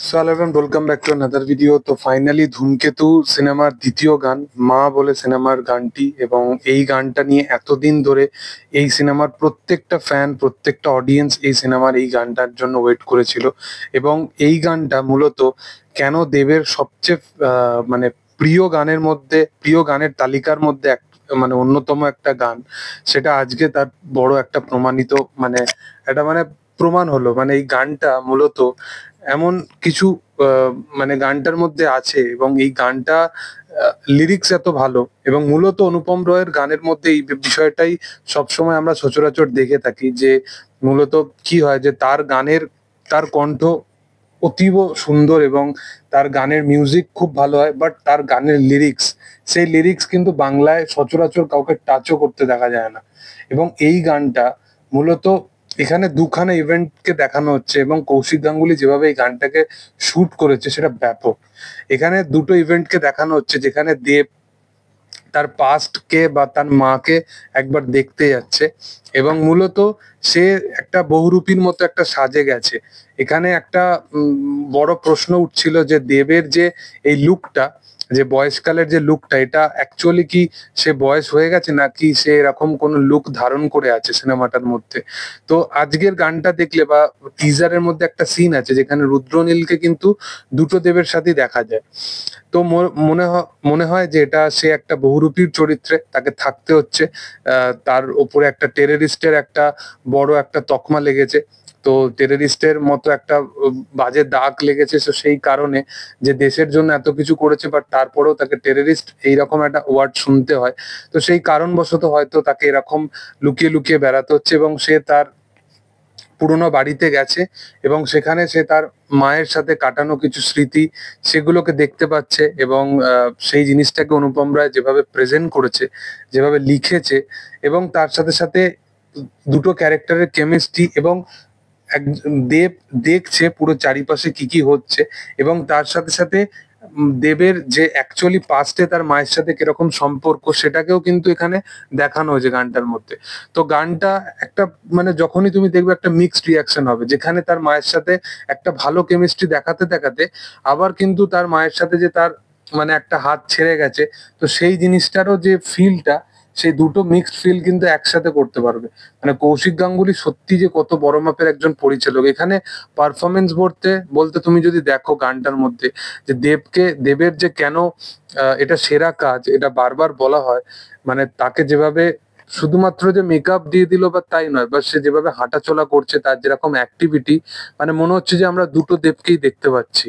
So hello everyone, welcome back to another video. তো finally ধূমকেতু সিনেমার দ্বিতীয় গান মা বলে সিনেমার গানটি, এবং এই গানটা নিয়ে এতদিন ধরে এই সিনেমার প্রত্যেকটা ফ্যান, প্রত্যেকটা অডিয়েন্স এই সিনেমার এই গানটার জন্য ওয়েট করেছিল। এবং এই গানটা মূলত কেন দেবের সবচেয়ে মানে প্রিয় গানের মধ্যে, প্রিয় গানের তালিকার মধ্যে মানে অন্যতম একটা গান, সেটা আজকে তার বড় একটা প্রমাণিত মানে একটা মানে প্রমাণ হলো। মানে এই গানটা মূলত এমন কিছু আহ, মানে গানটার মধ্যে আছে, এবং এই গানটা লিরিক্স এত ভালো, এবং মূলত অনুপম রয়ের গানের মধ্যে এই বিষয়টাই সবসময় আমরা সচরাচর দেখে থাকি, যে মূলত কি হয় যে তার কণ্ঠ অতীব সুন্দর, এবং তার গানের মিউজিক খুব ভালো হয়, বাট তার গানের লিরিক্স, সেই লিরিক্স কিন্তু বাংলায় সচরাচর কাউকে টাচও করতে দেখা যায় না। এবং এই গানটা মূলত এখানে দুখানা ইভেন্টকে দেখানো হচ্ছে, এবং কৌশিক গাঙ্গুলি যেভাবে এই গানটাকে শুট করেছে সেটা ব্যাপক। এখানে দুটো ইভেন্টকে দেখানো হচ্ছে, যেখানে দেব তার পাস্টকে বা তার মাকে একবার দেখতে যাচ্ছে, এবং মূলত সে একটা বহুরূপীর মতো একটা সাজে গেছে। এখানে একটা বড় প্রশ্ন উঠছিল যে দেবের যে এই লুকটা, যে বয়সকালের যে লুকটা, এটা অ্যাকচুয়ালি কি সে বয়স হয়ে গেছে, নাকি সে এরকম কোনো লুক ধারণ করে আছে সিনেমাটার মধ্যে। তো আজকের গানটা দেখলে বা টিজারের মধ্যে একটা সিন আছে যেখানে রুদ্রনীলকে কিন্তু দুটো দেবের সাথেই দেখা যায়। তো মনে হয় যে এটা সে একটা বহুরূপীর চরিত্রে তাকে থাকতে হচ্ছে। তার ওপরে একটা টেররিস্টের একটা বড় একটা তকমা লেগেছে। তো টেররিস্টের মতো একটা বাজে দাগ লেগেছে, তো সেই কারণে যে দেশের জন্য এত কিছু করেছে, বাট তারপরেও তাকে টেররিস্ট এইরকম একটা ওয়ার্ড শুনতে হয়। তো সেই কারণবশত হয়তো তাকে এরকম লুকিয়ে লুকিয়ে বেড়াতে হচ্ছে, এবং সে তার পুরোনো বাড়িতে গেছে, এবং সেখানে সে তার মায়ের সাথে কাটানো কিছু স্মৃতি সেগুলোকে দেখতে পাচ্ছে। এবং সেই জিনিসটাকে অনুপম রায় যেভাবে প্রেজেন্ট করেছে, যেভাবে লিখেছে, এবং তার সাথে সাথে দুটো ক্যারেক্টারের কেমিস্ট্রি, এবং এক দেব দেখছে পুরো চারিপাশে কি কি হচ্ছে, এবং তার সাথে সাথে দেবের যে অ্যাকচুয়ালি পাস্টে তার মায়ের সাথে কিরকম সম্পর্ক, সেটাকেও কিন্তু এখানে দেখানো হয়েছে গানটার মধ্যে। তো গানটা একটা মানে যখনই তুমি দেখবে একটা মিক্সড রিয়াকশন হবে, যেখানে তার মায়ের সাথে একটা ভালো কেমিস্ট্রি দেখাতে দেখাতে আবার কিন্তু তার মায়ের সাথে যে তার মানে একটা হাত ছেড়ে গেছে, তো সেই জিনিসটারও যে ফিলটা, সেই দুটো মিক্সড ফিল কিন্তু একসাথে করতে পারবে। মানে কৌশিক গাঙ্গুলি সত্যি যে কত বড় মাপের একজন পরিচালক। এখানে পারফরমেন্স বলতে বলতে তুমি যদি দেখো গানটার মধ্যে, যে দেবের যে কেন এটা সেরা কাজ, এটা বারবার বলা হয়। মানে তাকে যেভাবে শুধুমাত্র যে মেকআপ দিয়ে দিল বা তাই নয়, বা সে যেভাবে হাঁটাচলা করছে, তার যেরকম অ্যাক্টিভিটি, মানে মনে হচ্ছে যে আমরা দুটো দেবকেই দেখতে পাচ্ছি।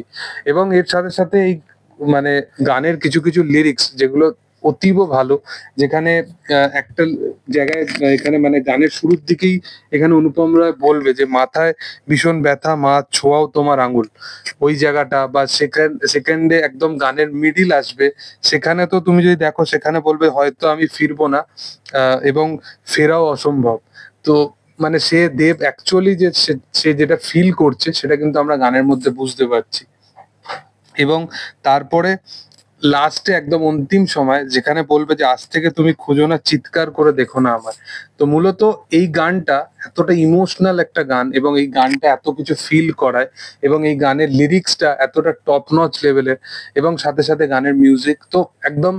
এবং এর সাথে সাথে এই মানে গানের কিছু কিছু লিরিক্স যেগুলো অতীব ভালো, যেখানে একটা জায়গায় এখানে মানে গানের শুরুর দিকেই এখানে অনুপম রায় বলবে যে মাথায় ভীষণ ব্যথা, মা ছোঁয়াও তোমার আঙুল, ওই জায়গাটা, বা সেকেন্ডে একদম গানের মিডিল আসবে, সেখানে তো তুমি যদি দেখো সেখানে বলবে হয়তো আমি ফিরবো না, এবং ফেরাও অসম্ভব। তো মানে সে দেব অ্যাকচুয়ালি যে সে যেটা ফিল করছে সেটা কিন্তু আমরা গানের মধ্যে বুঝতে পারছি। এবং তারপরে লাস্টে একদম অন্তিম সময় যেখানে বলবে যে আজ থেকে তুমি খুঁজো না, চিৎকার করে দেখো না আমায়। তো মূলত এই গানটা এতটা ইমোশনাল একটা গান, এবং এই গানটা এত কিছু ফিল করায়, এবং এই গানের লিরিক্সটা এতটা টপ নচ লেভেলের, এবং সাথে সাথে গানের মিউজিক তো একদম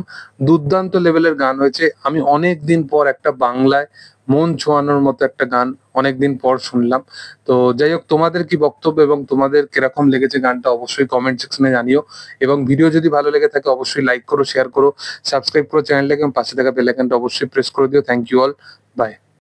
দুর্দান্ত লেভেলের গান হয়েছে। আমি অনেক দিন পর একটা বাংলায় মন ছোঁয়ানোর মতো একটা গান অনেকদিন পর শুনলাম। তো যাই হোক, তোমাদের কি বক্তব্য এবং তোমাদের কিরকম লেগেছে গানটা অবশ্যই কমেন্ট সেকশনে জানিও। এবং ভিডিও যদি ভালো লেগে থাকে অবশ্যই লাইক করো, শেয়ার করো, সাবস্ক্রাইব করো চ্যানেলটাকে, এবং পাশে থাকা বেল আইকনটা অবশ্যই প্রেস করে দিও। Thank you all, by.